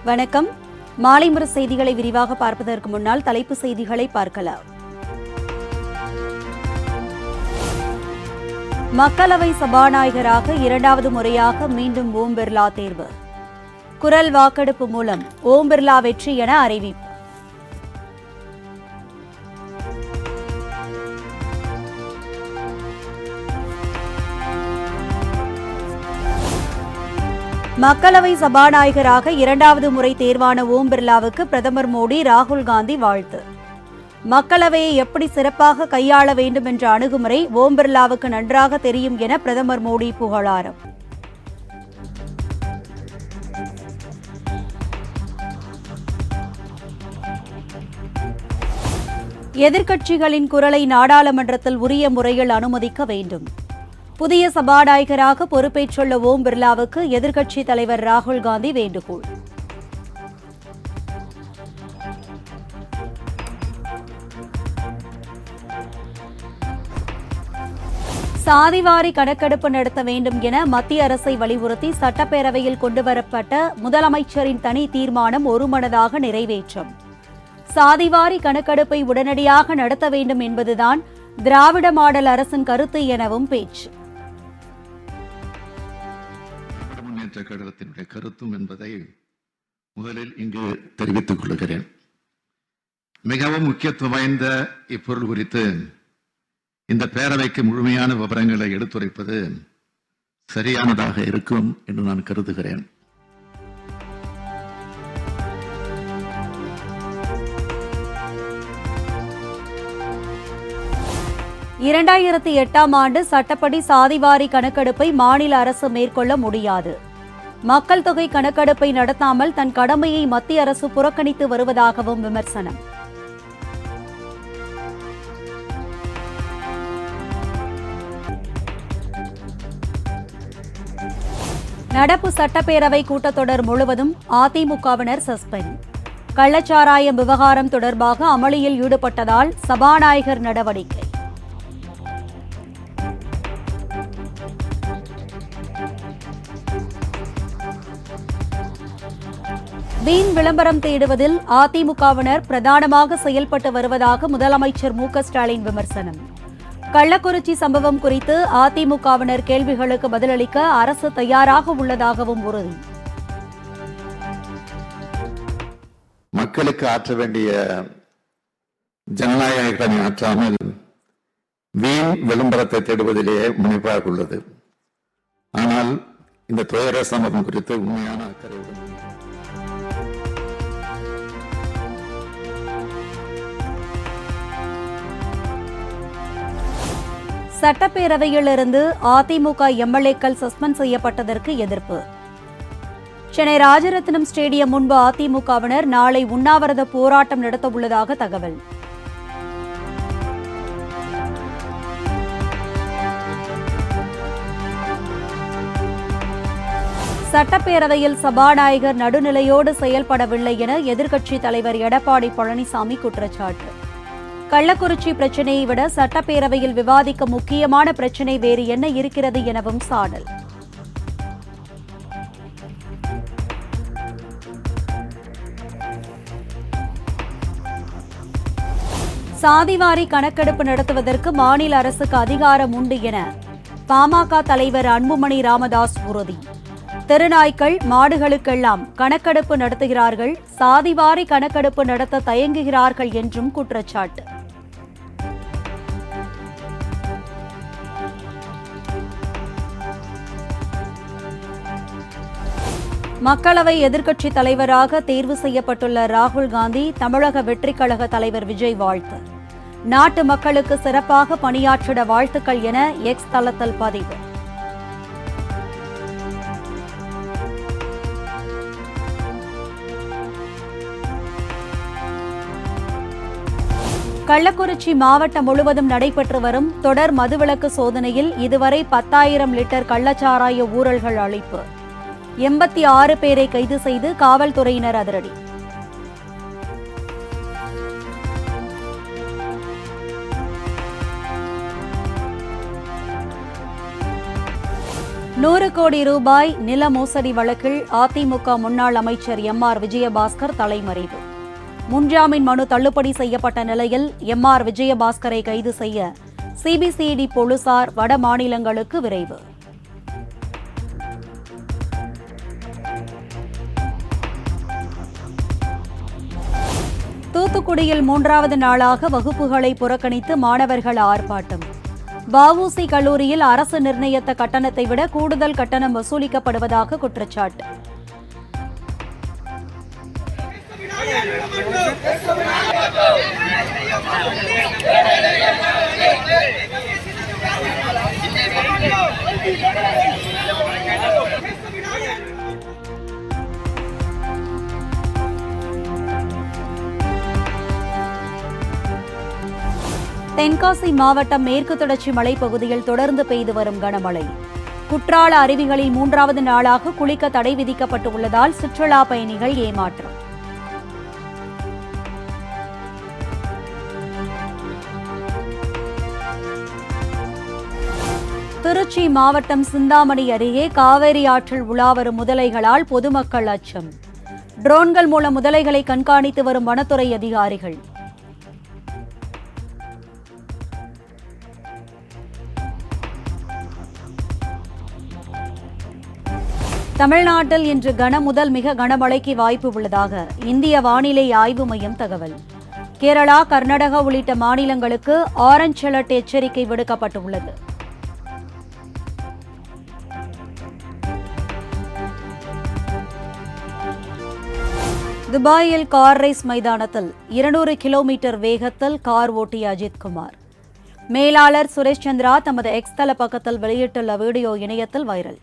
வணக்கம். மாலை முரசு செய்திகளை விரிவாக பார்ப்பதற்கு முன்னால் தலைப்பு செய்திகளை பார்க்கலாம். மக்களவை சபாநாயகராக இரண்டாவது முறையாக மீண்டும் ஓம் பிர்லா தேர்வு. குரல் வாக்கெடுப்பு மூலம் ஓம் பிர்லா வெற்றி என அறிவிப்பு. மக்களவை சபாநாயகராக இரண்டாவது முறை தேர்வான ஓம் பிர்லாவுக்கு பிரதமர் மோடி, ராகுல் காந்தி வாழ்த்து. மக்களவையை எப்படி சிறப்பாக கையாள வேண்டும் என்ற அணுகுமுறை ஓம் பிர்லாவுக்கு நன்றாக தெரியும் என பிரதமர் மோடி புகழாரம். எதிர்க்கட்சிகளின் குரலை நாடாளுமன்றத்தில் உரிய முறையில் அனுமதிக்க வேண்டும். புதிய சபாநாயகராக பொறுப்பேற்றுள்ள ஓம் பிர்லாவுக்கு எதிர்க்கட்சித் தலைவர் ராகுல் காந்தி வேண்டுகோள். சாதிவாரி கணக்கெடுப்பு நடத்த வேண்டும் என மத்திய அரசை வலியுறுத்தி சட்டப்பேரவையில் கொண்டுவரப்பட்ட முதலமைச்சரின் தனி தீர்மானம் ஒருமனதாக நிறைவேற்றம். சாதிவாரி கணக்கெடுப்பை உடனடியாக நடத்த வேண்டும் என்பதுதான் திராவிட மாடல் அரசின் கருத்து எனவும் பேச்சு. முன்னேற்ற கழகத்தினுடைய கருத்தும் என்பதை முதலில் இங்கு தெரிவித்துக் கொள்கிறேன். மிகவும் முக்கியத்துவம் வாய்ந்த இப்பொருள் குறித்து இந்த பேரவைக்கு முழுமையான விவரங்களை எடுத்துரைப்பது சரியானதாக இருக்கும் என்று நான் கருதுகிறேன். இரண்டாயிரத்தி 8ஆம் ஆண்டு சட்டப்படி சாதிவாரி கணக்கெடுப்பை மாநில அரசு மேற்கொள்ள முடியாது. மக்கள் தொகை கணக்கெடுப்பை நடத்தாமல் தன் கடமையை மத்திய அரசு புறக்கணித்து வருவதாகவும் விமர்சனம். நடப்பு சட்டப்பேரவை கூட்டத்தொடர் முழுவதும் அதிமுகவினர் சஸ்பெண்ட். கள்ளச்சாராயம் விவகாரம் தொடர்பாக அமளியில் ஈடுபட்டதால் சபாநாயகர் நடவடிக்கை. வீண் விளம்பரம் தேடுவதில் அதிமுகவினர் பிரதானமாக செயல்பட்டு வருவதாக முதலமைச்சர் மு க ஸ்டாலின் விமர்சனம். கள்ளக்குறிச்சி சம்பவம் குறித்து அதிமுகவினர் கேள்விகளுக்கு பதிலளிக்க அரசு தயாராக உள்ளதாகவும் உறுதி. மக்களுக்கு ஆற்ற வேண்டிய ஜனநாயக கடனை ஆற்றாமல் வீண் விளம்பரத்தை தேடுவதிலேயே முனைப்பாக உள்ளது. ஆனால் இந்த துயர சம்பவம் குறித்து உண்மையான அக்கறையுடன் சட்டப்பேரவையிலிருந்து அதிமுக எம்எல்ஏக்கள் சஸ்பெண்ட் செய்யப்பட்டதற்கு எதிர்ப்பு. சென்னை ராஜரத்னம் ஸ்டேடியம் முன்பு அதிமுகவினர் நாளை உண்ணாவிரத போராட்டம் நடத்தவுள்ளதாக தகவல். சட்டப்பேரவையில் சபாநாயகர் நடுநிலையோடு செயல்படவில்லை என எதிர்க்கட்சித் தலைவர் எடப்பாடி பழனிசாமி குற்றச்சாட்டு. கள்ளக்குறிச்சி பிரச்சினையை விட சட்டப்பேரவையில் விவாதிக்க முக்கியமான பிரச்சினை வேறு என்ன இருக்கிறது எனவும் சாடல். சாதிவாரி கணக்கெடுப்பு நடத்துவதற்கு மாநில அரசுக்கு அதிகாரம் உண்டு என பாமக தலைவர் அன்புமணி ராமதாஸ் உறுதி. தெருநாய்க்கள், மாடுகளுக்கெல்லாம் கணக்கெடுப்பு நடத்துகிறார்கள், சாதிவாரி கணக்கெடுப்பு நடத்த தயங்குகிறார்கள் என்றும் குற்றச்சாட்டு. மக்களவை எதிர்க்கட்சித் தலைவராக தேர்வு செய்யப்பட்டுள்ள ராகுல் காந்தி தமிழக வெற்றிக் கழக தலைவர் விஜய் வாழ்த்து. நாட்டு மக்களுக்கு சிறப்பாக பணியாற்றிட வாழ்த்துக்கள் என எக்ஸ் தளத்தில் பதிவு. கள்ளக்குறிச்சி மாவட்டம் முழுவதும் நடைபெற்று வரும் தொடர் மதுவிலக்கு சோதனையில் இதுவரை 10,000 லிட்டர் கள்ளச்சாராய ஊழல்கள் அழிப்பு. 86 பேரை கைது செய்து காவல்துறையினர் அதிரடி. 100 கோடி ரூபாய் நில மோசடி வழக்கில் அதிமுக முன்னாள் அமைச்சர் எம்.ஆர். விஜயபாஸ்கர் தலைமறைவு. முன்ஜாமீன் மனு தள்ளுபடி செய்யப்பட்ட நிலையில் எம்.ஆர். விஜயபாஸ்கரை கைது செய்ய சிபிசிஐடி போலீசார் வட மாநிலங்களுக்கு விரைவு. தூத்துக்குடியில் 3வது நாளாக வகுப்புகளை புறக்கணித்து மாணவர்கள் ஆர்ப்பாட்டம். வ.உ.சி. கல்லூரியில் அரசு நிர்ணயித்த கட்டணத்தை விட கூடுதல் கட்டணம் வசூலிக்கப்படுவதாக குற்றச்சாட்டு. தென்காசி மாவட்டம் மேற்கு தொடர்ச்சி மலைப்பகுதியில் தொடர்ந்து பெய்து வரும் கனமழை. குற்றால அருவிகளில் 3வது நாளாக குளிக்க தடை விதிக்கப்பட்டுள்ளதால் சுற்றுலா பயணிகள் ஏமாற்றம். திருச்சி மாவட்டம் சிந்தாமணி அருகே காவேரி ஆற்றில் உலாவரும் முதலைகளால் பொதுமக்கள் அச்சம். ட்ரோன்கள் மூலம் முதலைகளை கண்காணித்து வரும் வனத்துறை அதிகாரிகள். தமிழ்நாட்டில் இன்று கன முதல் மிக கனமழைக்கு வாய்ப்பு உள்ளதாக இந்திய வானிலை ஆய்வு மையம் தகவல். கேரளா, கர்நாடகா உள்ளிட்ட மாநிலங்களுக்கு ஆரஞ்ச் அலர்ட் எச்சரிக்கை விடுக்கப்பட்டுள்ளது. துபாயில் கார் ரேஸ் மைதானத்தில் 200 கிலோமீட்டர் வேகத்தில் கார் ஓட்டிய அஜித்குமார். மேலாளர் சுரேஷ் சந்திரா தமது எக்ஸ் தள பக்கத்தில் வெளியிட்டுள்ள வீடியோ இணையத்தில் வைரல்.